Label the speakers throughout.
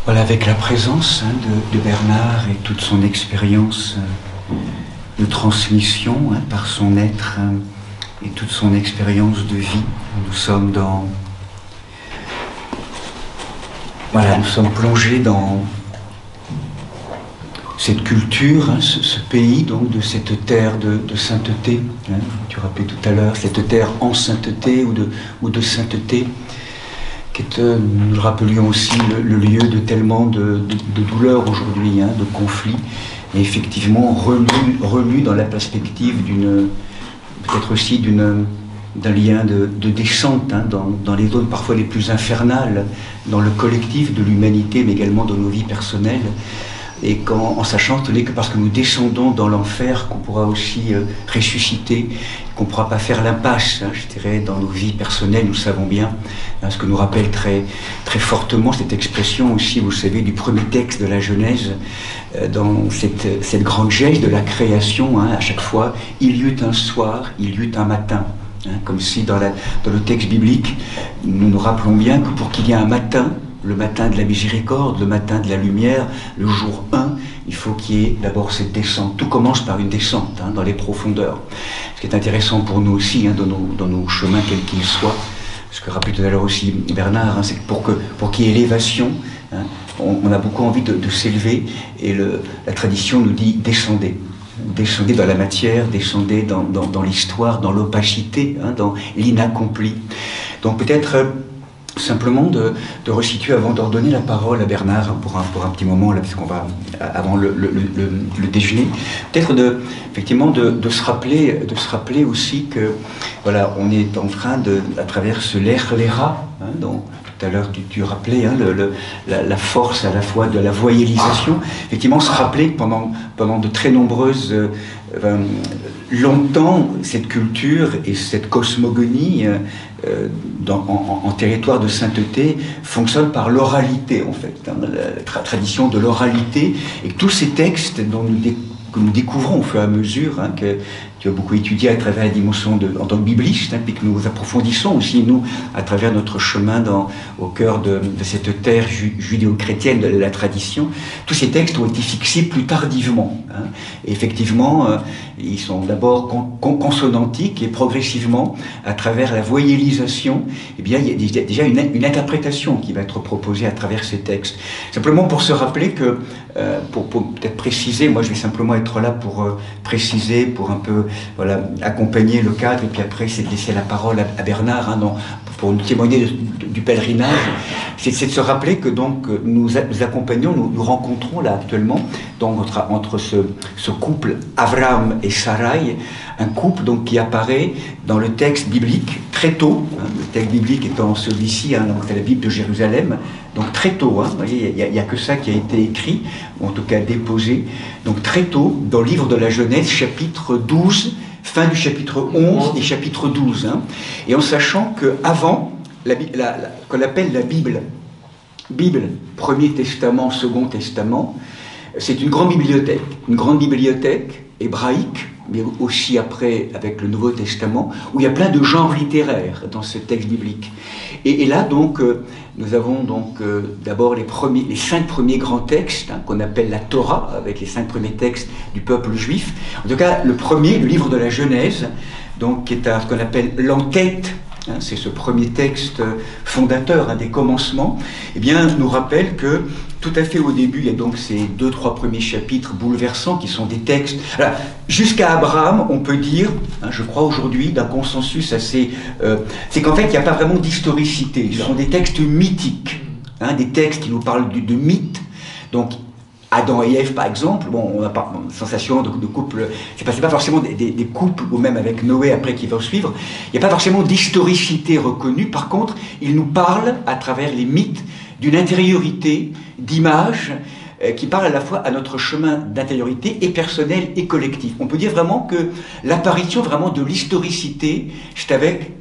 Speaker 1: Voilà, avec la présence de Bernard et toute son expérience de transmission par son être et toute son expérience de vie, nous sommes dans... Voilà, nous sommes plongés dans cette culture, ce pays, donc, de cette terre de sainteté. Tu rappelais tout à l'heure, cette terre en sainteté ou de sainteté, qui est, nous le rappelions aussi, le lieu de tellement de douleur aujourd'hui, de conflits, et effectivement relu dans la perspective d'une, peut-être aussi d'un lien de descente, dans les zones parfois les plus infernales, dans le collectif de l'humanité, mais également dans nos vies personnelles. Et en sachant ce n'est que parce que nous descendons dans l'enfer qu'on pourra aussi ressusciter, qu'on ne pourra pas faire l'impasse, je dirais, dans nos vies personnelles. Nous savons bien, ce que nous rappelle très, très fortement cette expression aussi, vous savez, du premier texte de la Genèse, dans cette grande geste de la création, à chaque fois, il y eut un soir, il y eut un matin. Comme si dans le texte biblique, nous nous rappelons bien que pour qu'il y ait un matin, le matin de la miséricorde, le matin de la lumière, le jour 1, il faut qu'il y ait d'abord cette descente. Tout commence par une descente dans les profondeurs. Ce qui est intéressant pour nous aussi, dans nos chemins, quels qu'ils soient, ce que rappelait tout à l'heure aussi Bernard, c'est que pour qu'il y ait élévation, on a beaucoup envie de s'élever, et la tradition nous dit descendez. Descendez dans la matière, descendez dans l'histoire, dans l'opacité, dans l'inaccompli. Donc peut-être... simplement de resituer avant de redonner la parole à Bernard pour un petit moment, là, parce qu'on va avant le déjeuner, peut-être effectivement de se rappeler aussi que voilà, on est en train à travers ce l'era, dont tout à l'heure tu rappelais la force à la fois de la voyellisation, effectivement se rappeler que pendant de très nombreuses longtemps cette culture et cette cosmogonie en territoire de sainteté fonctionne par l'oralité, en fait, la tradition de l'oralité, et tous ces textes que nous découvrons au fur et à mesure, que tu as beaucoup étudié à travers la dimension en tant que bibliste, puis que nous approfondissons aussi, nous, à travers notre chemin au cœur de cette terre judéo-chrétienne de la tradition. Tous ces textes ont été fixés plus tardivement. Et effectivement, ils sont d'abord consonantiques, et progressivement, à travers la voyellisation, eh bien, il y a déjà une interprétation qui va être proposée à travers ces textes. Simplement pour se rappeler que, pour peut-être préciser, moi je vais simplement être là pour préciser, pour un peu accompagner le cadre, et puis après c'est de laisser la parole à Bernard pour nous témoigner du pèlerinage. C'est de se rappeler que donc nous accompagnons, nous rencontrons là actuellement donc entre ce couple Abraham et Sarai, un couple donc qui apparaît dans le texte biblique très tôt, le texte biblique étant celui-ci, donc c'est la Bible de Jérusalem, donc très tôt, vous voyez, il n'y a que ça qui a été écrit, ou en tout cas déposé, donc très tôt dans le livre de la Genèse, chapitre 12, fin du chapitre 11 et chapitre 12, et en sachant qu'avant, qu'on appelle la Bible, Premier Testament, Second Testament, c'est une grande bibliothèque hébraïque, mais aussi après avec le Nouveau Testament, où il y a plein de genres littéraires dans ce texte biblique. Et là, donc, nous avons donc d'abord les 5 premiers grands textes, qu'on appelle la Torah, avec les 5 premiers textes du peuple juif. En tout cas, le premier, le livre de la Genèse, donc, qui est ce qu'on appelle l'enquête, c'est ce premier texte fondateur des commencements, eh bien, nous rappelle que tout à fait au début, il y a donc ces 2-3 premiers chapitres bouleversants qui sont des textes. Jusqu'à Abraham, on peut dire, je crois aujourd'hui, d'un consensus assez... c'est qu'en fait, il n'y a pas vraiment d'historicité. Ce sont des textes mythiques, des textes qui nous parlent de mythes. Donc, Adam et Ève, par exemple, on n'a pas une sensation de couple, c'est pas forcément des couples, ou même avec Noé après qui va suivre, il n'y a pas forcément d'historicité reconnue. Par contre, il nous parle, à travers les mythes, d'une intériorité, d'images, qui parle à la fois à notre chemin d'intériorité et personnel et collectif. On peut dire vraiment que l'apparition vraiment de l'historicité, c'est avec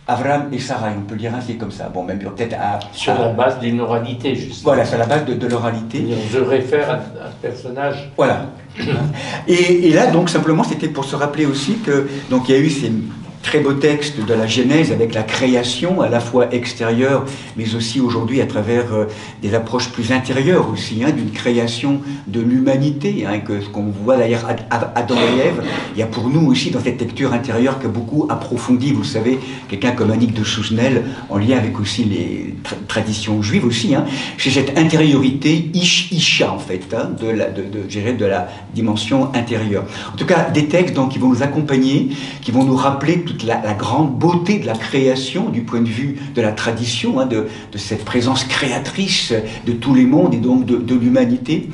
Speaker 1: Abraham et Sarah, on peut le dire ainsi comme ça. Bon, même peut-être
Speaker 2: sur la base d'une oralité, justement.
Speaker 1: Voilà, sur la base de l'oralité.
Speaker 2: On se réfère à ce personnage.
Speaker 1: Voilà. Et là, donc, simplement, c'était pour se rappeler aussi que, donc, il y a eu ces très beau texte de la Genèse avec la création, à la fois extérieure, mais aussi aujourd'hui à travers des approches plus intérieures aussi, hein, d'une création de l'humanité, hein, que ce qu'on voit d'ailleurs Adam et Ève. Il y a pour nous aussi dans cette lecture intérieure que beaucoup approfondit, vous le savez, quelqu'un comme Annick de Souzenel, en lien avec aussi les traditions juives aussi, hein, c'est cette intériorité isha en fait, hein, de la dimension intérieure. En tout cas, des textes donc, qui vont nous accompagner, qui vont nous rappeler toute la grande beauté de la création du point de vue de la tradition, hein, de cette présence créatrice de tous les mondes et donc de l'humanité.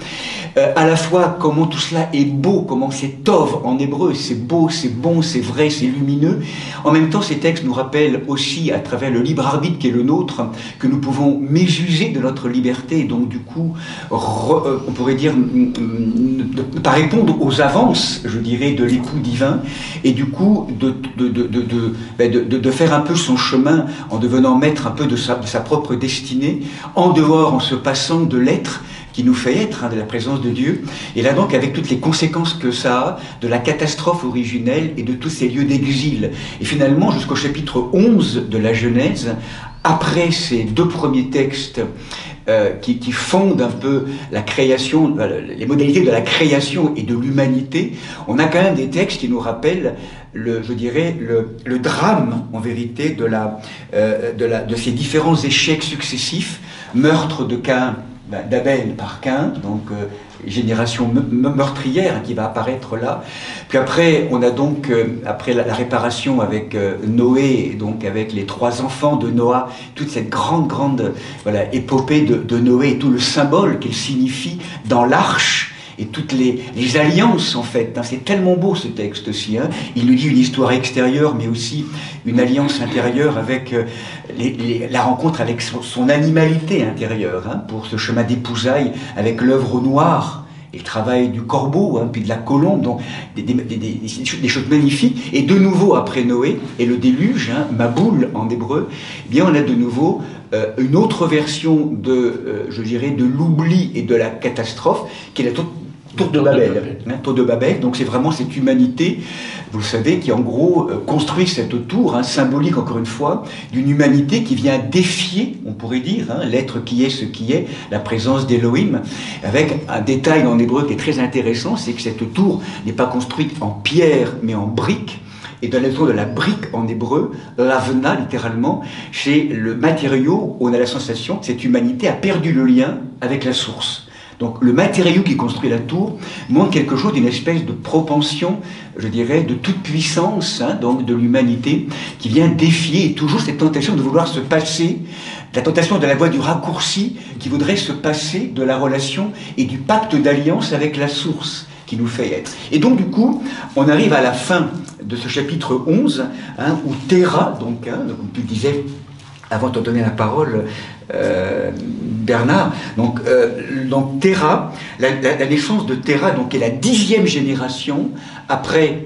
Speaker 1: À la fois comment tout cela est beau, comment c'est tov en hébreu, c'est beau, c'est bon, c'est vrai, c'est lumineux. En même temps, ces textes nous rappellent aussi, à travers le libre arbitre qui est le nôtre, que nous pouvons mésuser de notre liberté et donc du coup, on pourrait dire, ne pas répondre aux avances, je dirais, de l'époux divin et du coup de faire un peu son chemin en devenant maître un peu de sa propre destinée, en dehors, en se passant de l'être qui nous fait être, hein, de la présence de Dieu. Et là donc, avec toutes les conséquences que ça a, de la catastrophe originelle et de tous ces lieux d'exil. Et finalement, jusqu'au chapitre 11 de la Genèse, après ces deux premiers textes qui fondent un peu la création, les modalités de la création et de l'humanité, on a quand même des textes qui nous rappellent je dirais, le drame, en vérité, de ces différents échecs successifs, meurtre de Caïn, d'Abel par Caïn, donc génération meurtrière qui va apparaître là. Puis après, on a donc, après la réparation avec Noé, donc avec les 3 enfants de Noah, toute cette grande voilà, épopée de Noé et tout le symbole qu'il signifie dans l'arche, et toutes les alliances en fait, hein, c'est tellement beau ce texte aussi, hein. Il nous dit une histoire extérieure mais aussi une alliance intérieure avec la rencontre avec son animalité intérieure, hein, pour ce chemin d'épousailles avec l'œuvre noire et le travail du corbeau, hein, puis de la colombe, donc des choses magnifiques. Et de nouveau après Noé et le déluge, hein, Maboul en hébreu, eh bien on a de nouveau une autre version je dirais, de l'oubli et de la catastrophe, qui est la Tour de Babel, hein, Tour de Babel. Donc c'est vraiment cette humanité, vous le savez, qui en gros construit cette tour, hein, symbolique encore une fois, d'une humanité qui vient défier, on pourrait dire, hein, l'être qui est ce qui est, la présence d'Élohim, avec un détail en hébreu qui est très intéressant, c'est que cette tour n'est pas construite en pierre mais en brique. Et dans la tour de la brique en hébreu, lavna littéralement, c'est le matériau où on a la sensation que cette humanité a perdu le lien avec la source. Donc le matériau qui construit la tour montre quelque chose d'une espèce de propension, je dirais, de toute puissance, hein, donc de l'humanité, qui vient défier toujours cette tentation de vouloir se passer, la tentation de la voie du raccourci, qui voudrait se passer de la relation et du pacte d'alliance avec la source qui nous fait être. Et donc du coup, on arrive à la fin de ce chapitre 11, hein, où Terah, donc, hein, comme tu disais, avant de te donner la parole, Bernard, donc Terah, la naissance de Terah, donc, est la 10e génération après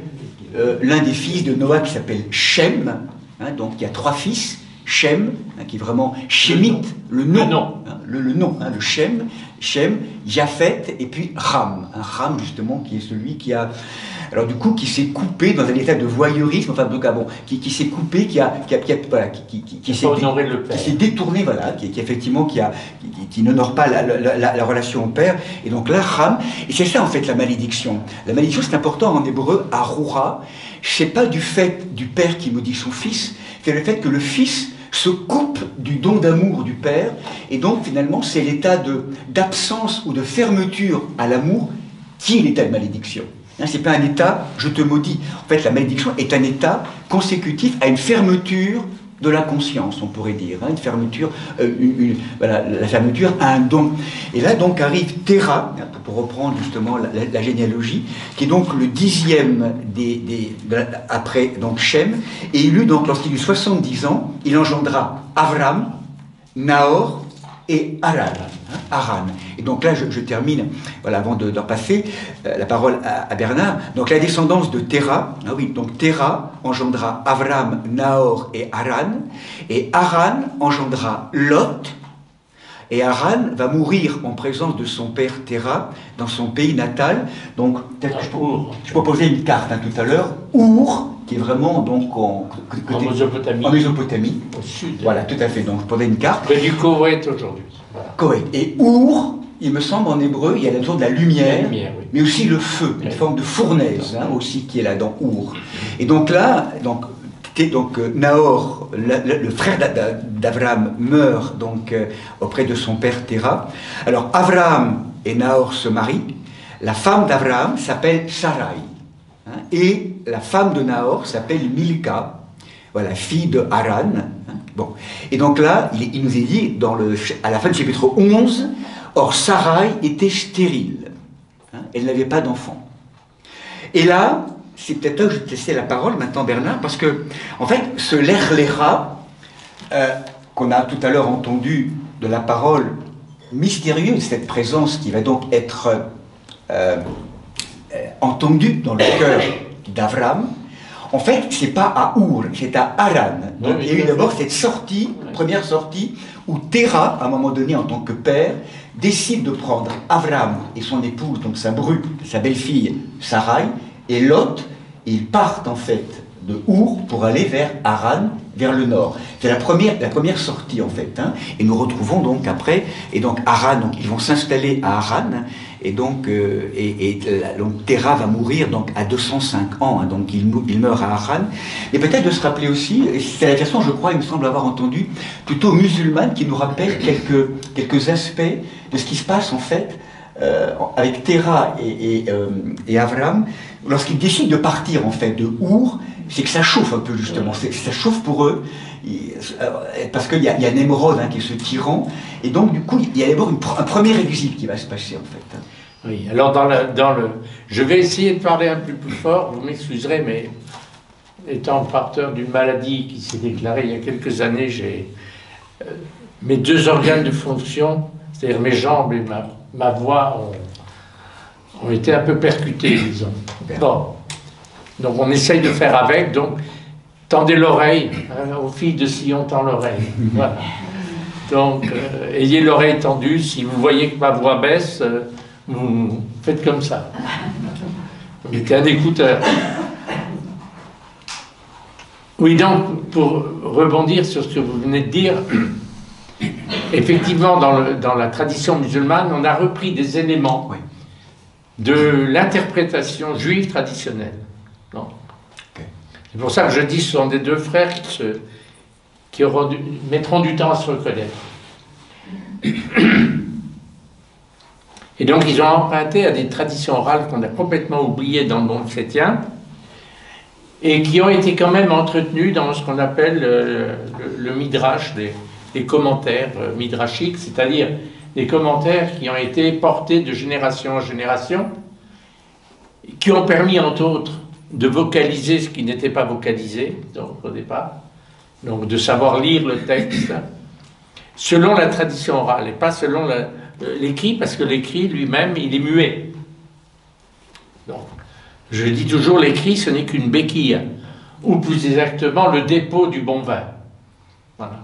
Speaker 1: l'un des fils de Noah qui s'appelle Shem, hein, donc il y a 3 fils, Shem, hein, qui est vraiment Shemite, le nom, hein, le Shem, Japhet, et puis Ram, un Ram justement qui est celui qui a, alors du coup, qui s'est coupé dans un état de voyeurisme, enfin donc qui s'est coupé, qui s'est détourné, voilà, qui n'honore pas la relation au père, et donc là Ram, et c'est ça en fait la malédiction. La malédiction, c'est important en hébreu, Arura, c'est pas du fait du père qui maudit son fils, c'est le fait que le fils se coupe du don d'amour du père, et donc finalement c'est l'état d'absence ou de fermeture à l'amour qui est l'état de malédiction. Hein, c'est pas un état je te maudis. En fait, la malédiction est un état consécutif à une fermeture de la conscience, on pourrait dire, hein, une fermeture, voilà, la fermeture à un don. Et là donc arrive Terah, pour reprendre justement la généalogie, qui est donc le 10e après donc Shem, et il eut donc lorsqu'il eut 70 ans, il engendra Avram, Nahor et Haran. Et donc là, je termine, voilà, avant de repasser la parole à Bernard. Donc la descendance de Terah, ah oui, donc Terah engendra Avram, Nahor et Haran engendra Lot, et Haran va mourir en présence de son père Terah dans son pays natal. Donc peut-être que je proposais une carte, hein, tout à l'heure. Our, qui est vraiment donc
Speaker 2: En Mésopotamie.
Speaker 1: en Mésopotamie.
Speaker 2: Au sud.
Speaker 1: Voilà, tout à fait. Donc, je prenais une carte.
Speaker 2: Près du Koweït aujourd'hui. Voilà.
Speaker 1: Koweït. Et Our, il me semble en hébreu, il y a la notion de la lumière,
Speaker 2: La lumière, oui.
Speaker 1: mais aussi le feu, une forme de fournaise aussi qui est là dans Our. Et donc là, Nahor, le frère d'Abraham, meurt donc auprès de son père Téra. Alors Abraham et Nahor se marient. La femme d'Abraham s'appelle Sarai. Et la femme de Nahor s'appelle Milka, voilà, fille de Haran. Bon. Et donc là, il nous est dit, à la fin du chapitre 11, or Sarai était stérile. Elle n'avait pas d'enfant. Et là, c'est peut-être là que je vais te laisser la parole maintenant, Bernard, parce que, en fait, ce l'Erléra, qu'on a tout à l'heure entendu de la parole mystérieuse, cette présence qui va donc être entendue dans le cœur d'Abraham, en fait, c'est pas à Our, c'est à Haran. Donc, il y a eu d'abord cette sortie, première sortie, où Téra, à un moment donné, en tant que père, décide de prendre Abraham et son épouse, donc sa bru, sa belle-fille Sarai, et Lot, et ils partent en fait de Our pour aller vers Haran, vers le nord. C'est la première sortie en fait. Et nous retrouvons donc après, et donc Haran, donc ils vont s'installer à Haran, et donc, donc Téra va mourir donc à 205 ans, donc il meurt à Haran. Et peut-être de se rappeler aussi, et c'est la version, je crois, il me semble avoir entendu, plutôt musulmane, qui nous rappelle quelques aspects de ce qui se passe en fait avec Téra et Abraham, lorsqu'ils décident de partir en fait de Our, c'est que ça chauffe un peu justement, ça chauffe pour eux, parce qu'il y a Nemrod qui est ce tyran, et donc du coup il y a d'abord un premier exil qui va se passer en fait.
Speaker 2: Oui, alors je vais essayer de parler un peu plus fort, vous m'excuserez, mais étant porteur d'une maladie qui s'est déclarée il y a quelques années, mes deux organes de fonction, c'est-à-dire mes jambes et ma voix ont été un peu percutés, disons. Bon. Donc on essaye de faire avec, donc tendez l'oreille, aux filles de Sion, tend l'oreille. Voilà. Donc ayez l'oreille tendue, si vous voyez que ma voix baisse, vous faites comme ça. Vous mettez un écouteur. Oui, donc pour rebondir sur ce que vous venez de dire, effectivement dans la tradition musulmane, on a repris des éléments de l'interprétation juive traditionnelle. C'est pour ça que je dis ce sont des deux frères qui mettront du temps à se reconnaître. Et donc ils ont emprunté à des traditions orales qu'on a complètement oubliées dans le monde chrétien et qui ont été quand même entretenues dans ce qu'on appelle le midrash, les commentaires midrashiques, c'est-à-dire des commentaires qui ont été portés de génération en génération, qui ont permis entre autres de vocaliser ce qui n'était pas vocalisé donc, au départ, donc de savoir lire le texte selon la tradition orale et pas selon l'écrit, parce que l'écrit lui-même il est muet. Donc, je dis toujours l'écrit ce n'est qu'une béquille, ou plus exactement le dépôt du bon vin. Voilà.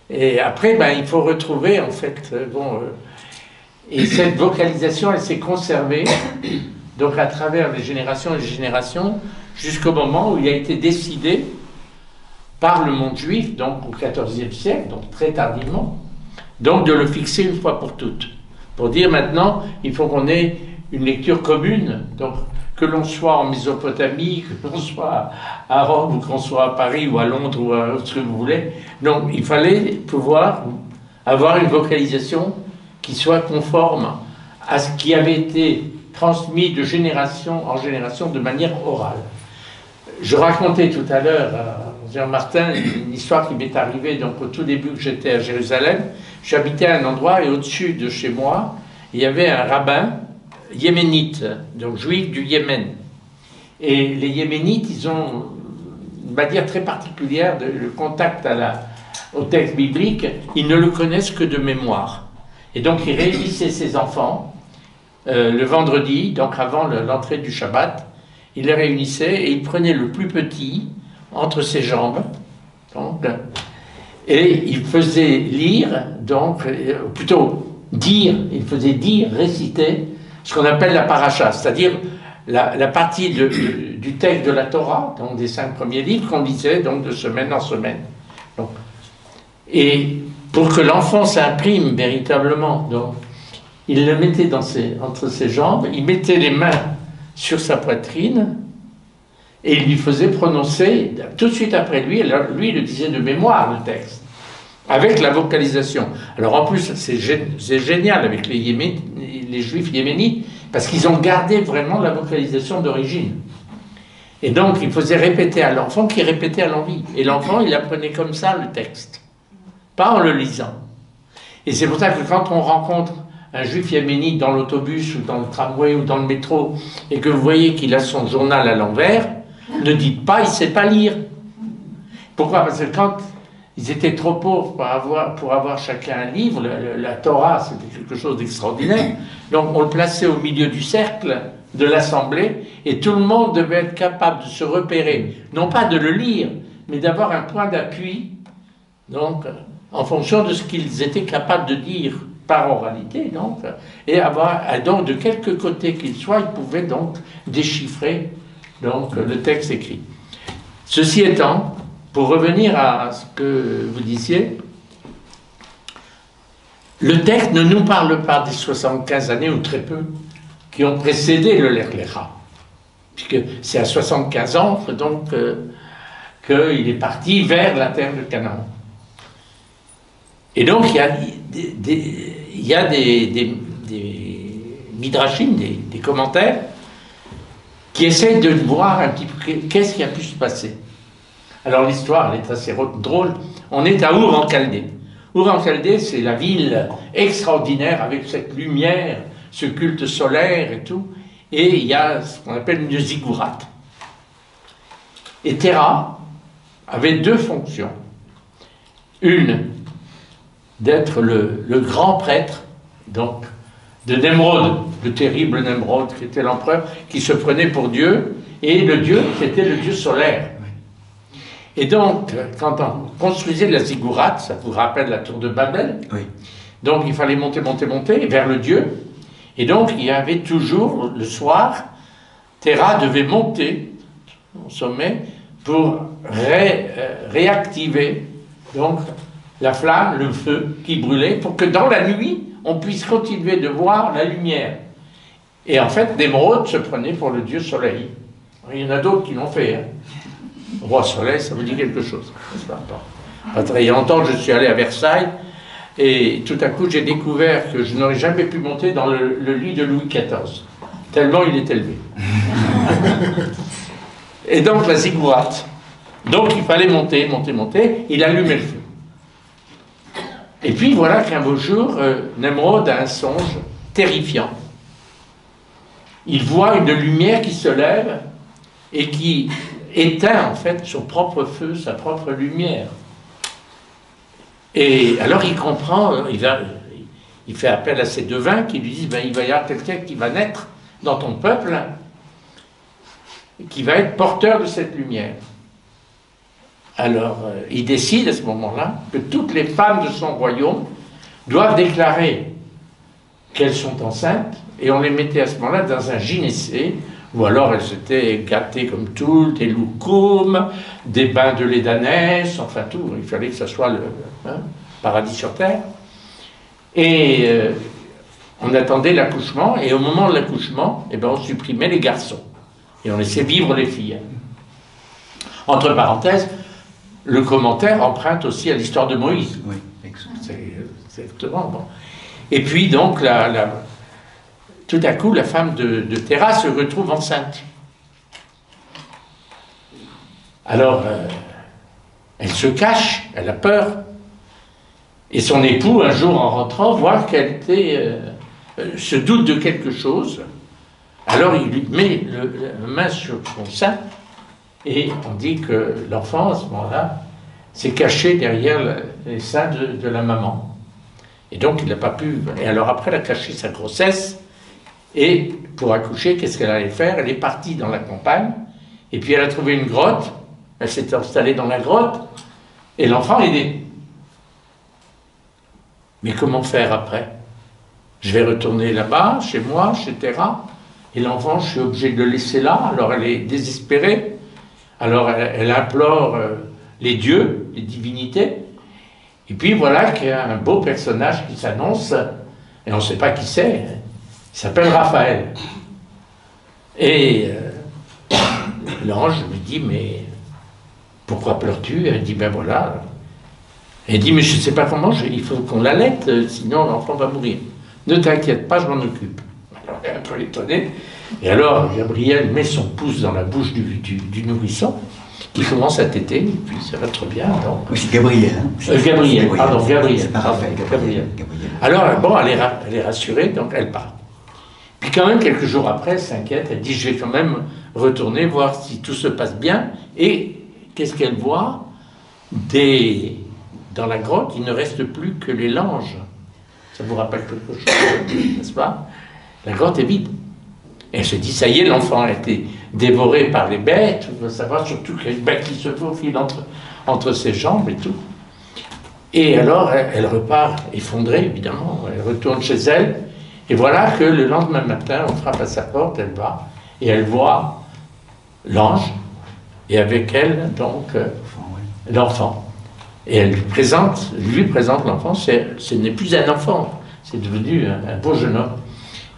Speaker 2: Et après il faut retrouver en fait et cette vocalisation elle s'est conservée donc à travers les générations et les générations, jusqu'au moment où il a été décidé par le monde juif, donc au XIVe siècle, donc très tardivement, donc de le fixer une fois pour toutes. Pour dire maintenant, il faut qu'on ait une lecture commune, donc que l'on soit en Mésopotamie, que l'on soit à Rome, ou qu'on soit à Paris, ou à Londres, ou à ce que vous voulez. Donc il fallait pouvoir avoir une vocalisation qui soit conforme à ce qui avait été transmis de génération en génération de manière orale. Je racontais tout à l'heure à Jean-Martin une histoire qui m'est arrivée donc, au tout début que j'étais à Jérusalem. J'habitais à un endroit et au-dessus de chez moi, il y avait un rabbin yéménite, donc juif du Yémen. Et les Yéménites, ils ont une manière très particulière de le contact au texte biblique, ils ne le connaissent que de mémoire. Et donc ils réunissaient ses enfants le vendredi, donc avant l'entrée du Shabbat, il les réunissait et il prenait le plus petit entre ses jambes, donc, et il faisait lire, donc, plutôt dire, il faisait dire, réciter, ce qu'on appelle la paracha, c'est-à-dire la partie du texte de la Torah, donc des 5 premiers livres, qu'on lisait donc de semaine en semaine. Donc, et pour que l'enfant s'imprime véritablement, donc, il le mettait entre ses jambes, il mettait les mains sur sa poitrine, et il lui faisait prononcer, tout de suite après lui, alors lui il le disait de mémoire le texte, avec la vocalisation. Alors en plus, c'est génial avec les juifs yéménites, parce qu'ils ont gardé vraiment la vocalisation d'origine. Et donc il faisait répéter à l'enfant, qui répétait à l'envie. Et l'enfant, il apprenait comme ça le texte, pas en le lisant. Et c'est pour ça que quand on rencontre un juif yéménite dans l'autobus, ou dans le tramway, ou dans le métro, et que vous voyez qu'il a son journal à l'envers, ne dites pas, il ne sait pas lire. Pourquoi? Parce que quand ils étaient trop pauvres pour avoir chacun un livre, la Torah, c'était quelque chose d'extraordinaire. Donc on le plaçait au milieu du cercle de l'assemblée, et tout le monde devait être capable de se repérer, non pas de le lire, mais d'avoir un point d'appui, donc en fonction de ce qu'ils étaient capables de dire par oralité, donc, et donc de quelque côté qu'il soit, ils pouvaient donc déchiffrer donc le texte écrit. Ceci étant, pour revenir à ce que vous disiez, le texte ne nous parle pas des 75 années, ou très peu, qui ont précédé le Lech Lecha, puisque c'est à 75 ans donc qu'il est parti vers la terre de Canaan. Et donc il y a des midrashim, des commentaires, qui essayent de voir un petit peu qu'est-ce qui a pu se passer. Alors l'histoire, elle est assez drôle. On est à Our en Chaldée. Our en Chaldée, c'est la ville extraordinaire avec cette lumière, ce culte solaire et tout. Et il y a ce qu'on appelle une ziggurat. Et Terah avait 2 fonctions. Une, d'être le grand prêtre, donc, de Nemrod, le terrible Nemrod, qui était l'empereur, qui se prenait pour Dieu, et le Dieu, c'était le Dieu solaire. Et donc, quand on construisait la ziggurat, ça vous rappelle la tour de Babel, oui. Donc il fallait monter vers le Dieu, et donc il y avait toujours, le soir, Terah devait monter au sommet pour réactiver donc la flamme, le feu qui brûlait, pour que dans la nuit, on puisse continuer de voir la lumière. Et en fait, Nemrod se prenait pour le dieu soleil. Il y en a d'autres qui l'ont fait. Hein. Roi soleil, ça vous dit quelque chose. Pas très longtemps, je suis allé à Versailles, et tout à coup, j'ai découvert que je n'aurais jamais pu monter dans le lit de Louis XIV, tellement il est élevé. Et donc, la ziggurat. Donc, il fallait monter, il allumait le feu. Et puis voilà qu'un beau jour, Nemrod a un songe terrifiant. Il voit une lumière qui se lève et qui éteint en fait son propre feu, sa propre lumière. Et alors il comprend, il fait appel à ses devins qui lui disent, il va y avoir quelqu'un qui va naître dans ton peuple, qui va être porteur de cette lumière. Alors, il décide à ce moment-là que toutes les femmes de son royaume doivent déclarer qu'elles sont enceintes, et on les mettait à ce moment-là dans un gynécée, ou alors elles étaient gâtées comme tout, des loukoums, des bains de lait d'ânesse, enfin tout, il fallait que ça soit le paradis sur terre. Et on attendait l'accouchement, et au moment de l'accouchement, on supprimait les garçons, et on laissait vivre les filles. Entre parenthèses, le commentaire emprunte aussi à l'histoire de Moïse. Oui, c'est exactement bon. Et puis donc, tout à coup, la femme de Terah se retrouve enceinte. Alors, elle se cache, elle a peur. Et son époux, un jour en rentrant, voit qu'elle se doute de quelque chose. Alors, il lui met la main sur son sein. Et on dit que l'enfant, à ce moment-là, s'est caché derrière les seins de la maman. Et donc, il n'a pas pu... Et alors, après, elle a caché sa grossesse. Et pour accoucher, qu'est-ce qu'elle allait faire? Elle est partie dans la campagne. Et puis, elle a trouvé une grotte. Elle s'est installée dans la grotte. Et l'enfant est né. Mais comment faire après? Je vais retourner là-bas, chez moi, chez Terah. Et l'enfant, je suis obligé de le laisser là. Alors elle est désespérée. Alors elle implore les dieux, les divinités. Et puis voilà qu'il y a un beau personnage qui s'annonce. Et on ne sait pas qui c'est. Il s'appelle Raphaël. Et l'ange lui dit, mais pourquoi pleures-tu? Elle dit, ben voilà. Elle dit, mais je ne sais pas comment, il faut qu'on l'allaite, sinon l'enfant va mourir. Ne t'inquiète pas, je m'en occupe. Alors elle est un peu étonnée. Et alors Gabriel met son pouce dans la bouche du nourrisson, qui commence à téter, et puis ça va trop bien. Donc...
Speaker 1: Oui, c'est Gabriel. Hein.
Speaker 2: Gabriel, pardon, Gabriel.
Speaker 1: C'est parfait, Gabriel.
Speaker 2: Alors, bon, elle est rassurée, donc elle part. Puis quand même, quelques jours après, elle s'inquiète, elle dit, je vais quand même retourner voir si tout se passe bien. Et qu'est-ce qu'elle voit? Dans la grotte, il ne reste plus que les langes. Ça vous rappelle quelque chose, n'est-ce pas? La grotte est vide. Et elle se dit, ça y est, l'enfant a été dévoré par les bêtes. On veut savoir surtout qu'il y a une bête qui se faufile entre ses jambes et tout. Et alors, elle repart effondrée, évidemment. Elle retourne chez elle. Et voilà que le lendemain matin, on frappe à sa porte, elle va, et elle voit l'ange, et avec elle, donc, l'enfant. Et elle lui présente l'enfant, ce n'est plus un enfant, c'est devenu un beau jeune homme.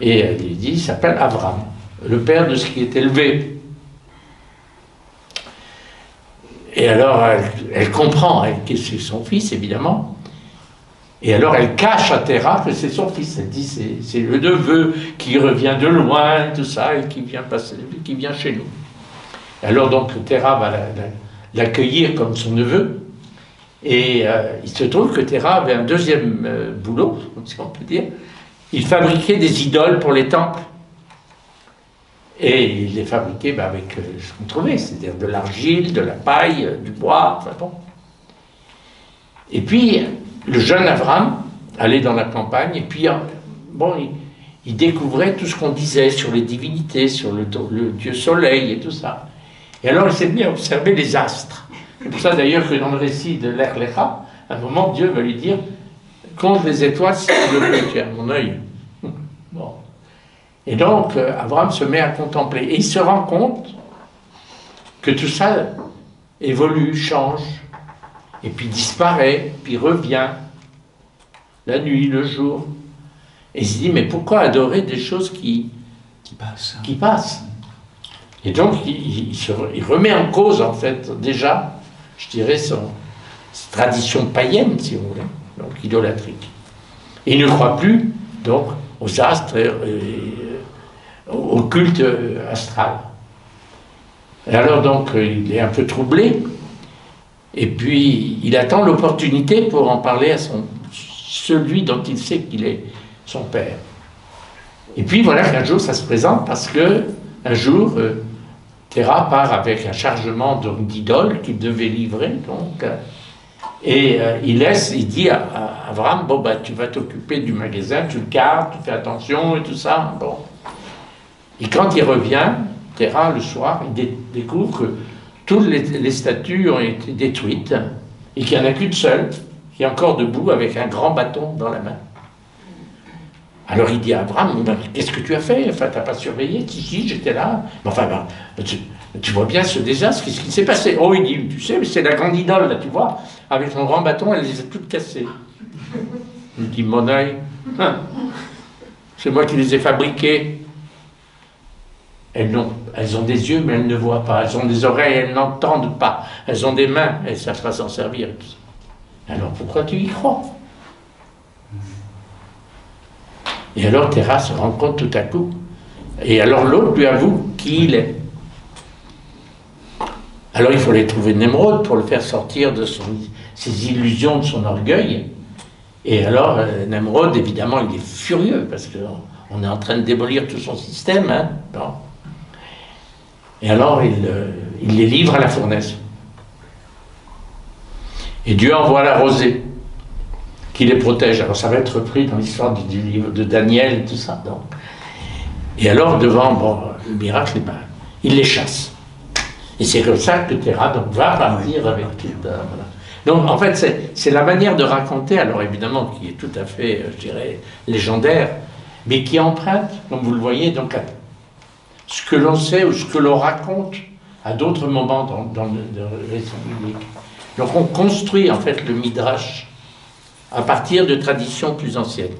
Speaker 2: Et elle lui dit, il s'appelle Avram, le père de ce qui est élevé. Et alors, elle comprend que c'est son fils, évidemment. Et alors, elle cache à Terah que c'est son fils. Elle dit, c'est le neveu qui revient de loin, tout ça, et qui vient chez nous. Et alors, donc, Terah va l'accueillir comme son neveu. Et il se trouve que Terah avait un deuxième boulot, si on peut dire. Il fabriquait des idoles pour les temples. Et il les fabriquait avec ce qu'on trouvait, c'est-à-dire de l'argile, de la paille, du bois, enfin bon. Et puis, le jeune Avram allait dans la campagne, et puis, bon, il découvrait tout ce qu'on disait sur les divinités, sur le dieu soleil et tout ça. Et alors, il s'est mis à observer les astres. C'est pour ça, d'ailleurs, que dans le récit de l'Ech Lecha, à un moment, Dieu va lui dire « Compte les étoiles si tu le peux, tu as mon œil. » Bon. Et donc, Avram se met à contempler. Et il se rend compte que tout ça évolue, change, et puis disparaît, puis revient, la nuit, le jour. Et il se dit, mais pourquoi adorer des choses qui passent? Et donc, il remet en cause, en fait, déjà, je dirais, sa tradition païenne, si vous voulez, donc idolâtrique. Et il ne croit plus, donc, aux astres, au culte astral. Et alors, donc, il est un peu troublé, et puis il attend l'opportunité pour en parler à celui dont il sait qu'il est son père. Et puis voilà qu'un jour ça se présente parce que un jour Terah part avec un chargement d'idoles qu'il devait livrer, donc, et il dit à Avram, bon bah tu vas t'occuper du magasin, tu le gardes, tu fais attention et tout ça, bon. Et quand il revient, Terah le soir, il découvre que toutes les statues ont été détruites et qu'il n'y en a qu'une seule qui est encore debout avec un grand bâton dans la main. Alors il dit à Abraham, qu'est-ce que tu as fait? Enfin, tu n'as pas surveillé? Si, j'étais là. Enfin, tu vois bien ce désastre, qu'est-ce qui s'est passé? Oh, il dit, tu sais, c'est la grande idole, là, tu vois, avec son grand bâton, elle les a toutes cassées. Il dit, mon œil, c'est moi qui les ai fabriquées. Elles ont des yeux, mais elles ne voient pas. Elles ont des oreilles, elles n'entendent pas. Elles ont des mains, elles ne savent pas s'en servir. Alors pourquoi tu y crois? Et alors Terah se rend compte tout à coup. Et alors l'autre lui avoue qui il est. Alors il faut aller trouver Nemrod pour le faire sortir de ses illusions, de son orgueil. Et alors Nemrod, évidemment, il est furieux parce qu'on est en train de démolir tout son système. Hein, bon. Et alors, il les livre à la fournaise. Et Dieu envoie la rosée qui les protège. Alors, ça va être repris dans l'histoire du livre de Daniel et tout ça. Donc. Et alors, devant le miracle, il les chasse. Et c'est comme ça que Terah va partir avec tout. Voilà. Donc, en fait, c'est la manière de raconter, alors évidemment, qui est tout à fait, je dirais, légendaire, mais qui emprunte, comme vous le voyez, donc ce que l'on sait ou ce que l'on raconte à d'autres moments dans le récit biblique. Donc on construit en fait le Midrash à partir de traditions plus anciennes.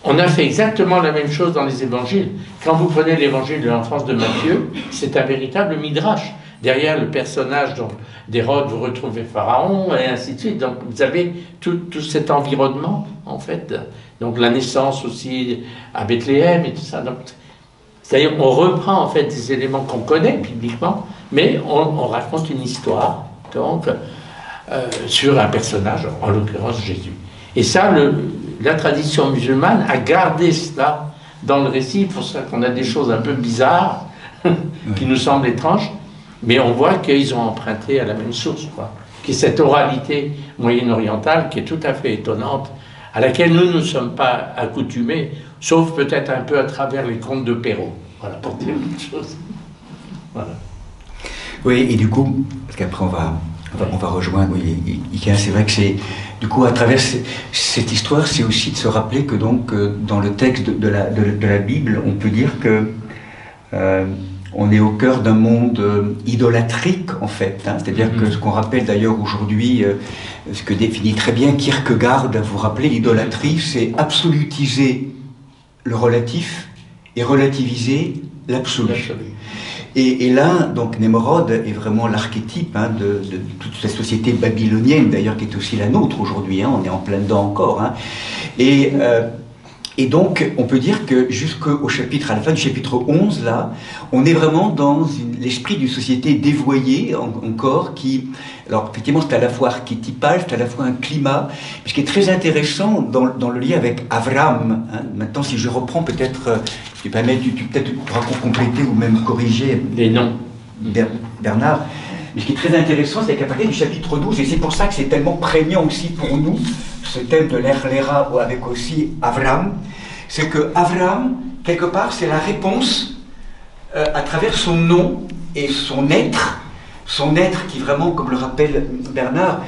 Speaker 2: On a fait exactement la même chose dans les évangiles. Quand vous prenez l'évangile de l'enfance de Matthieu, c'est un véritable Midrash. Derrière le personnage d'Hérode, vous retrouvez Pharaon, et ainsi de suite. Donc vous avez tout cet environnement, en fait. Donc la naissance aussi à Bethléem et tout ça. Donc, c'est-à-dire on reprend en fait des éléments qu'on connaît bibliquement, mais on raconte une histoire donc, sur un personnage, en l'occurrence Jésus. Et ça, la tradition musulmane a gardé cela dans le récit, pour ça qu'on a des choses un peu bizarres, qui nous semblent étranges, mais on voit qu'ils ont emprunté à la même source, quoi. Qui est cette oralité moyen-orientale qui est tout à fait étonnante, à laquelle nous ne sommes pas accoutumés, sauf peut-être un peu à travers les contes de Perrault. Voilà, pour dire une chose. Voilà.
Speaker 1: Oui, et du coup, parce qu'après on va rejoindre, oui, Ika, c'est vrai que c'est, du coup, à travers cette histoire, c'est aussi de se rappeler que donc, dans le texte de la Bible, on peut dire que on est au cœur d'un monde idolatrique, en fait. Hein. C'est-à-dire que ce qu'on rappelle d'ailleurs aujourd'hui, ce que définit très bien Kierkegaard, vous rappelez, l'idolâtrie, c'est absolutiser le relatif et relativiser l'absolu. Et là, donc, Nemrod est vraiment l'archétype de toute la société babylonienne, d'ailleurs, qui est aussi la nôtre aujourd'hui. Hein, on est en plein dedans encore. Hein. Et donc, on peut dire que jusqu'au chapitre, à la fin du chapitre 11, là, on est vraiment dans l'esprit d'une société dévoyée encore, qui, alors effectivement, c'est à la fois archétypal, c'est à la fois un climat, ce qui est très intéressant dans le lien avec Avram. Hein. Maintenant, si je reprends peut-être, si tu permets, tu peut-être pourras compléter ou même corriger
Speaker 2: les noms.
Speaker 1: Bernard. Mais ce qui est très intéressant, c'est qu'à partir du chapitre 12, et c'est pour ça que c'est tellement prégnant aussi pour nous, ce thème de l'Erlera avec aussi Avram, c'est que Avram, quelque part, c'est la réponse à travers son nom et son être qui vraiment, comme le rappelle Bernard,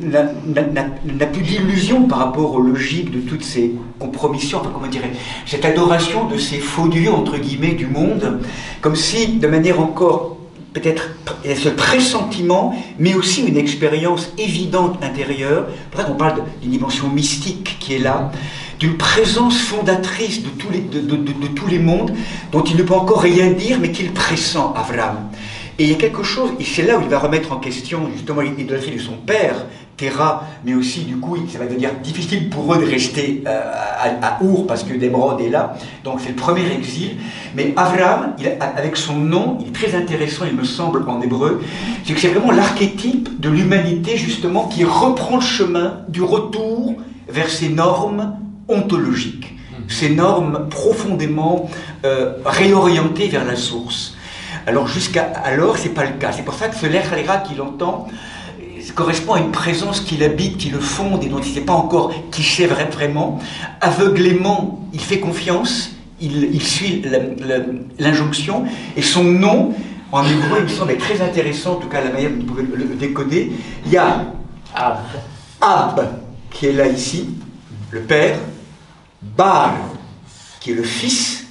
Speaker 1: n'a plus d'illusion par rapport aux logiques de toutes ces compromissions, enfin comment dirais, cette adoration de ces faux dieux, entre guillemets, du monde, comme si, de manière encore peut-être ce pressentiment, mais aussi une expérience évidente intérieure. Pour ça qu'on parle d'une dimension mystique qui est là, d'une présence fondatrice de tous les mondes, dont il ne peut encore rien dire, mais qu'il pressent, Avram. Et il y a quelque chose, et c'est là où il va remettre en question justement l'idolâtrie de son père, Terah, mais aussi du coup, ça va devenir difficile pour eux de rester à Our parce que Nemrod est là, donc c'est le premier exil. Mais Avram, avec son nom, il est très intéressant, il me semble, en hébreu, c'est que c'est vraiment l'archétype de l'humanité justement qui reprend le chemin du retour vers ces normes ontologiques, ces normes profondément réorientées vers la source. Alors jusqu'à alors, c'est pas le cas. C'est pour ça que ce l'Erlera qu'il entend correspond à une présence qui l'habite, qui le fonde et dont il ne sait pas encore qui c'est vraiment. Aveuglément, il fait confiance, il suit l'injonction, et son nom, en hébreu, il me semble, est très intéressant, en tout cas la manière dont vous pouvez le décoder. Il y a Ab, qui est là ici, le père, Bar, qui est le fils.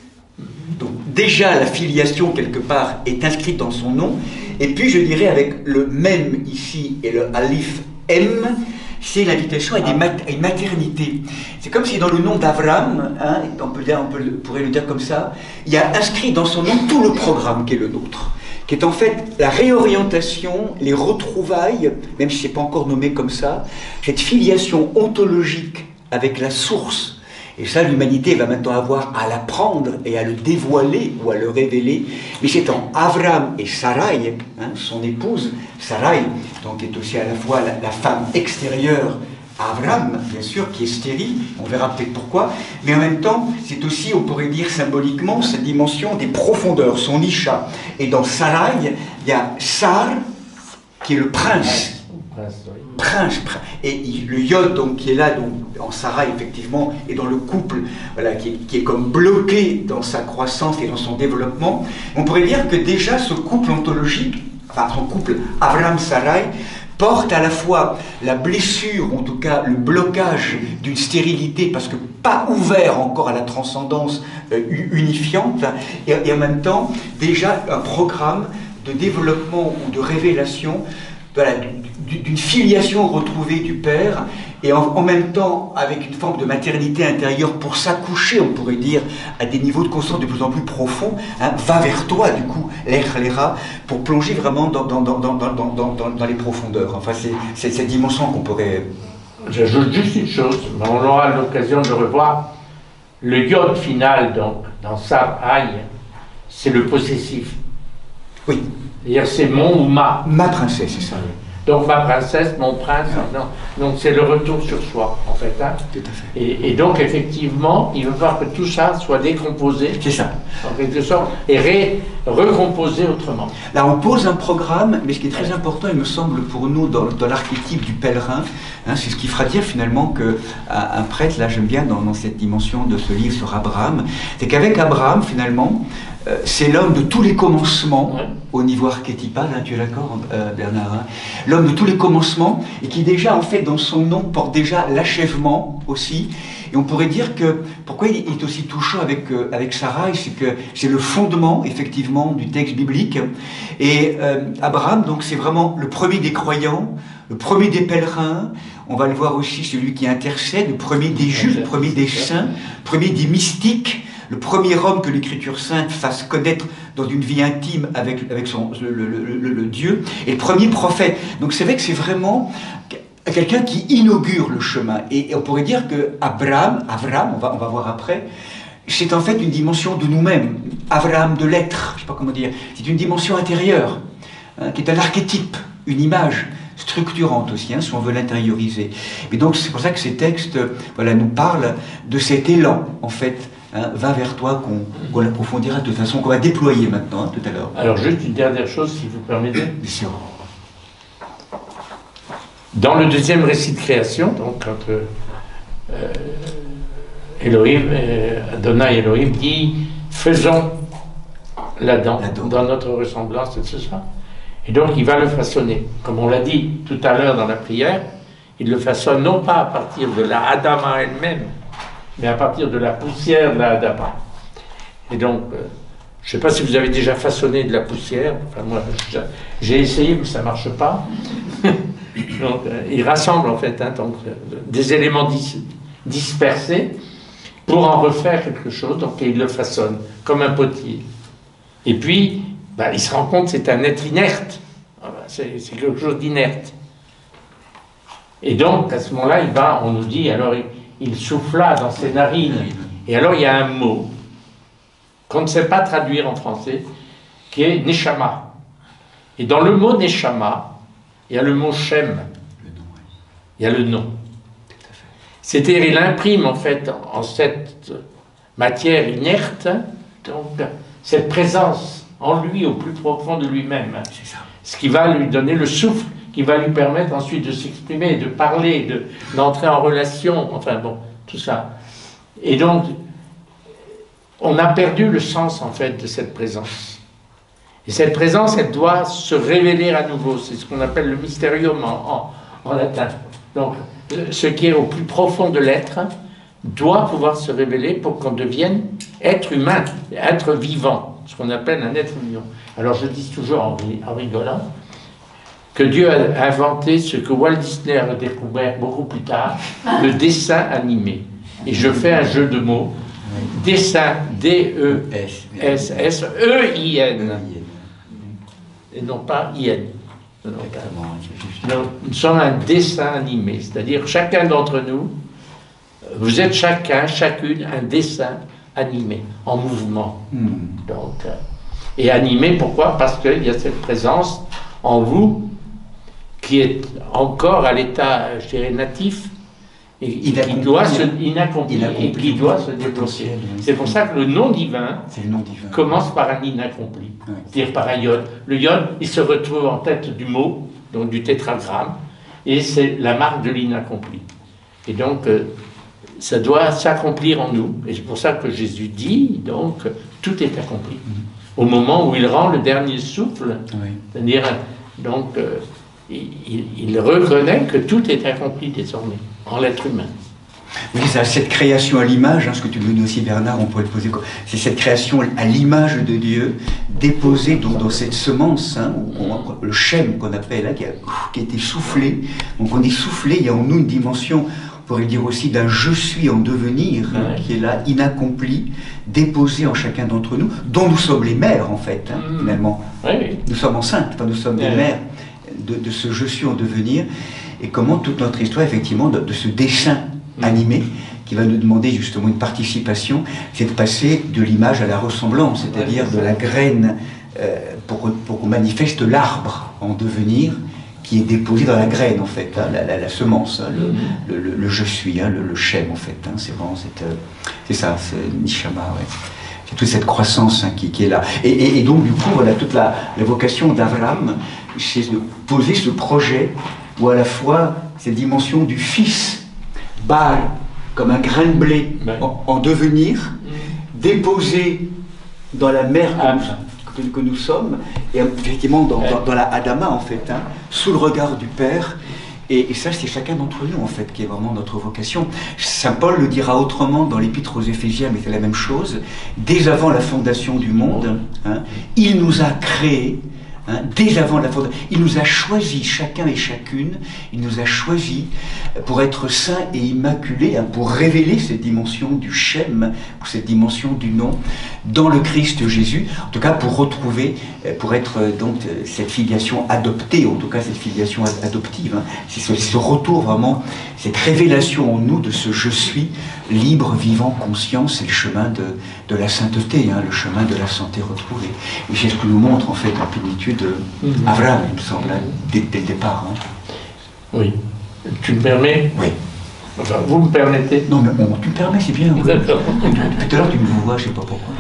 Speaker 1: Donc déjà la filiation quelque part est inscrite dans son nom, et puis je dirais avec le Mem ici et le Alif M, c'est l'invitation à une maternité. C'est comme si dans le nom d'Avram, hein, on pourrait le dire comme ça, il y a inscrit dans son nom tout le programme qui est le nôtre, qui est en fait la réorientation, les retrouvailles, même si ce n'est pas encore nommé comme ça, cette filiation ontologique avec la source. Et ça, l'humanité va maintenant avoir à l'apprendre et à le dévoiler ou à le révéler. Mais c'est en Avram et Sarai, hein, son épouse, Sarai, donc est aussi à la fois la femme extérieure à Avram, bien sûr, qui est stérile, on verra peut-être pourquoi, mais en même temps, c'est aussi, on pourrait dire symboliquement, cette dimension des profondeurs, son Isha. Et dans Sarai, il y a Sar, qui est le prince. Prince. Et le Yod, donc, qui est là, donc, en Sarah, effectivement, et dans le couple, voilà, qui est comme bloqué dans sa croissance et dans son développement. On pourrait dire que déjà, ce couple ontologique, enfin, son couple Avram-Sarai, porte à la fois la blessure, ou en tout cas le blocage d'une stérilité, parce que pas ouvert encore à la transcendance unifiante, et en même temps déjà un programme de développement ou de révélation, voilà, d'une filiation retrouvée du Père, et en même temps avec une forme de maternité intérieure pour s'accoucher, on pourrait dire, à des niveaux de conscience de plus en plus profonds, hein, va vers toi, du coup, l'Era, pour plonger vraiment dans les profondeurs. Enfin, c'est cette dimension qu'on pourrait...
Speaker 2: J'ajoute juste une chose, mais on aura l'occasion de revoir. Le yod final, donc, dans Sar Aïe, c'est le possessif.
Speaker 1: Oui.
Speaker 2: C'est-à-dire, c'est mon ou ma.
Speaker 1: Ma princesse, c'est ça.
Speaker 2: Donc ma princesse, mon prince, non. Donc c'est le retour sur soi, en fait. Hein.
Speaker 1: Tout à fait.
Speaker 2: Et donc effectivement, il va falloir que tout ça soit décomposé,
Speaker 1: c'est ça,
Speaker 2: en quelque sorte, et recomposé autrement.
Speaker 1: Là, on pose un programme, mais ce qui est très important, il me semble, pour nous, dans l'archétype du pèlerin, hein, c'est ce qui fera dire finalement qu'un prêtre, là j'aime bien dans cette dimension de ce livre sur Abraham, c'est qu'avec Abraham, finalement, c'est l'homme de tous les commencements, au niveau archétypal, hein, tu es d'accord, Bernard, hein, l'homme de tous les commencements, et qui déjà, en fait, dans son nom, porte déjà l'achèvement aussi. Et on pourrait dire que, pourquoi il est aussi touchant avec Sarai, c'est que c'est le fondement, effectivement, du texte biblique. Et Abraham, donc, c'est vraiment le premier des croyants, le premier des pèlerins. On va le voir aussi, celui qui intercède, le premier des justes, le premier des saints, le premier des mystiques, le premier homme que l'Écriture sainte fasse connaître dans une vie intime avec le Dieu, et le premier prophète. Donc c'est vrai que c'est vraiment quelqu'un qui inaugure le chemin. Et on pourrait dire que Abraham, on va voir après, c'est en fait une dimension de nous-mêmes, Abraham de l'être, je ne sais pas comment dire, c'est une dimension intérieure, hein, qui est un archétype, une image structurante aussi, hein, si on veut l'intérioriser. Et donc c'est pour ça que ces textes, voilà, nous parlent de cet élan, en fait, hein, va vers toi, qu'on approfondira de toute façon, qu'on va déployer maintenant, hein, tout à l'heure.
Speaker 2: Alors juste une dernière chose, si vous permettez.
Speaker 1: Bien sûr.
Speaker 2: Dans le deuxième récit de création, donc quand Adonai Elohim dit « Faisons l'Adam dans notre ressemblance », c'est ça. Et donc il va le façonner. Comme on l'a dit tout à l'heure dans la prière, il le façonne non pas à partir de la Adama elle-même, mais à partir de la poussière de la Adama. Et donc, je ne sais pas si vous avez déjà façonné de la poussière, enfin moi j'ai essayé mais ça ne marche pas. Donc, il rassemble en fait, hein, donc, des éléments dispersés pour en refaire quelque chose, donc il le façonne comme un potier. Et puis, bah, il se rend compte que c'est un être inerte, c'est quelque chose d'inerte. Et donc, à ce moment-là, on nous dit, alors il souffla dans ses narines, et alors il y a un mot qu'on ne sait pas traduire en français, qui est Neshama. Et dans le mot Neshama, il y a le mot Shem, il y a le nom. C'est-à-dire, il imprime en fait en cette matière inerte, donc, cette présence en lui, au plus profond de lui-même. Ce qui va lui donner le souffle, qui va lui permettre ensuite de s'exprimer, de parler, d'entrer en relation, enfin bon, tout ça. Et donc, on a perdu le sens en fait de cette présence. Et cette présence, elle doit se révéler à nouveau. C'est ce qu'on appelle le mysterium en latin. Donc, ce qui est au plus profond de l'être doit pouvoir se révéler pour qu'on devienne être humain, être vivant, ce qu'on appelle un être vivant. Alors, je dis toujours en rigolant que Dieu a inventé ce que Walt Disney a découvert beaucoup plus tard, le dessin animé. Et je fais un jeu de mots. Dessin, D-E-S-S-E-I-N. Et non pas I-N. Nous sommes un dessin animé, c'est-à-dire chacun d'entre nous, vous êtes chacune, un dessin animé, en mouvement. Donc, et animé, pourquoi? Parce qu'il y a cette présence en vous qui est encore à l'état, je dirais, natif, et qui doit se inaccompli et qui doit se débloquer. C'est pour ça que le nom divin commence par un inaccompli, c'est-à-dire par un yod. Le yod, il se retrouve en tête du mot, donc du tétragramme, et c'est la marque de l'inaccompli. Et donc, ça doit s'accomplir en nous. Et c'est pour ça que Jésus dit, donc, tout est accompli. Au moment où il rend le dernier souffle, c'est-à-dire, donc, il reconnaît que tout est accompli désormais en l'être humain.
Speaker 1: Oui, c'est cette création à l'image, ce que tu nous dis aussi Bernard, on pourrait le poser, c'est cette création à l'image de Dieu, déposée donc dans cette semence, le shem qu'on appelle, qui a été soufflé. Donc on est soufflé, il y a en nous une dimension, on pourrait dire aussi d'un je suis en devenir, qui est là, inaccompli, déposé en chacun d'entre nous, dont nous sommes les mères en fait, finalement.
Speaker 2: Oui.
Speaker 1: Nous sommes enceintes, enfin, nous sommes les mères de ce je suis en devenir, et comment toute notre histoire effectivement de ce dessin animé, qui va nous demander justement une participation, c'est de passer de l'image à la ressemblance, c'est-à-dire de la graine pour qu'on manifeste l'arbre en devenir qui est déposé dans la graine en fait, la semence, le je suis, le shem en fait, c'est vraiment c'est ça, c'est Nishama, ouais. C'est toute cette croissance qui est là. Et donc du coup, voilà, toute la vocation d'Abraham, c'est de poser ce projet où à la fois cette dimension du fils, Baal, comme un grain de blé en devenir, déposé dans la mer que nous sommes, et effectivement dans la Adama en fait, sous le regard du Père. Et ça, c'est chacun d'entre nous, en fait, qui est vraiment notre vocation. Saint Paul le dira autrement dans l'Épître aux Éphésiens, mais c'est la même chose. Dès avant la fondation du monde, il nous a créés, dès avant la fondation, il nous a choisis, chacun et chacune, il nous a choisis pour être saints et immaculés, pour révéler cette dimension du Shem, cette dimension du nom, dans le Christ Jésus, en tout cas pour retrouver, pour être donc cette filiation adoptée, en tout cas cette filiation adoptive, c'est ce retour vraiment, cette révélation en nous de ce je suis, libre, vivant, conscient, c'est le chemin de la sainteté, le chemin de la santé retrouvée. Et c'est ce que nous montre en fait en plénitude Abraham, il me semble, dès le départ.
Speaker 2: Oui. Tu me permets?
Speaker 1: Oui.
Speaker 2: Enfin, vous me permettez?
Speaker 1: Non, mais tu me permets, c'est bien.
Speaker 2: D'accord.
Speaker 1: Tout à l'heure, tu me vois, je ne sais pas pourquoi.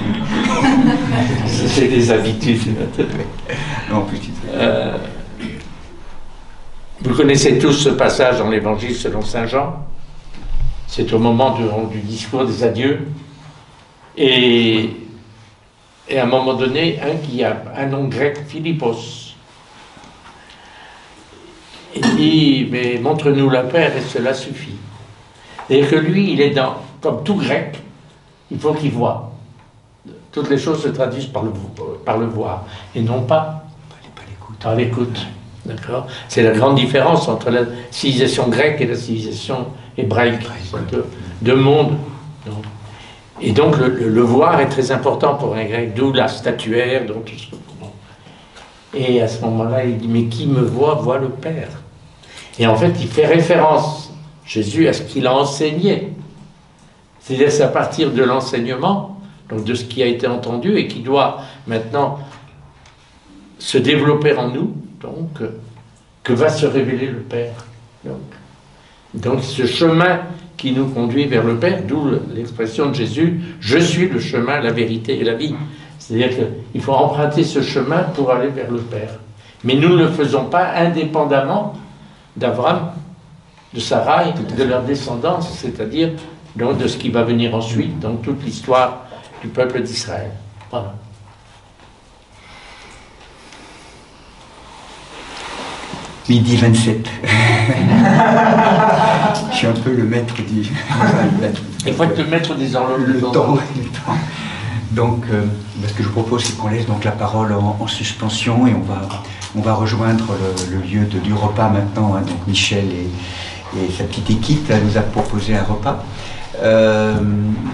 Speaker 2: C'est des habitudes.
Speaker 1: Non, plus
Speaker 2: vous connaissez tous ce passage dans l'Évangile selon saint Jean. C'est au moment du discours des adieux. Et à un moment donné, qui a un nom grec, Philippos. Il dit, mais montre-nous la Père et cela suffit. C'est-à-dire que lui, il est comme tout grec, il faut qu'il voie. Toutes les choses se traduisent par le voir, et non pas par l'écoute. D'accord ? C'est la grande différence entre la civilisation grecque et la civilisation hébraïque. Deux mondes. Et donc le voir est très important pour un grec, d'où la statuaire, donc tout ce. Et à ce moment-là, il dit, mais qui me voit le Père. Et en fait, il fait référence, Jésus, à ce qu'il a enseigné. C'est-à-dire, c'est à partir de l'enseignement, donc de ce qui a été entendu et qui doit maintenant se développer en nous, donc, que va se révéler le Père. Donc ce chemin qui nous conduit vers le Père, d'où l'expression de Jésus, « Je suis le chemin, la vérité et la vie ». C'est-à-dire qu'il faut emprunter ce chemin pour aller vers le Père. Mais nous ne le faisons pas indépendamment d'Abraham, de Sarai, de leur descendance, c'est-à-dire donc, de ce qui va venir ensuite dans toute l'histoire du peuple d'Israël. Voilà.
Speaker 1: Midi 27. Je suis un peu le maître du...
Speaker 2: Il faut être le maître des horloges.
Speaker 1: Le temps. Donc, ce que je vous propose, c'est qu'on laisse donc la parole en suspension et on va rejoindre le lieu du repas maintenant. Donc Michel et sa petite équipe nous a proposé un repas.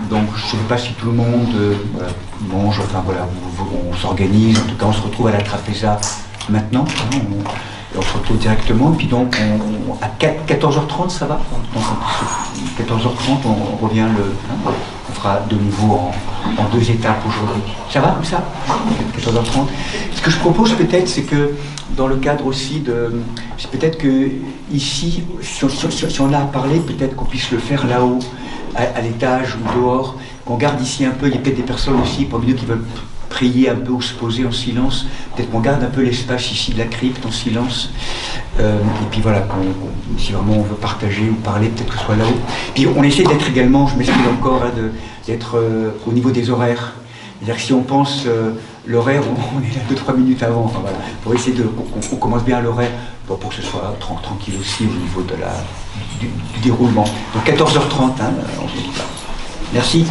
Speaker 1: Donc je ne sais pas si tout le monde mange, enfin voilà, on s'organise, en tout cas on se retrouve à la trapéza maintenant. On se retrouve directement, puis donc à 14h30 ça va, donc 14h30 on revient, on fera de nouveau en deux étapes aujourd'hui. Ça va comme ça 14h30. Ce que je propose peut-être, c'est que dans le cadre aussi c'est peut-être que ici, si on a à parler, peut-être qu'on puisse le faire là-haut, à l'étage ou dehors, qu'on garde ici un peu. Il y a peut-être des personnes aussi parmi nous qui veulent prier un peu ou se poser en silence. Peut-être qu'on garde un peu l'espace ici de la crypte en silence. Et puis voilà, si vraiment on veut partager ou parler, peut-être que ce soit là-haut. Puis on essaie d'être également, je m'excuse encore, d'être au niveau des horaires, C'est-à-dire que si on pense l'horaire, on est là 2-3 minutes avant, enfin, voilà, pour essayer qu'on commence bien l'horaire, pour que ce soit tranquille aussi au niveau de du déroulement. Donc 14h30, hein, on se dit pas. Merci.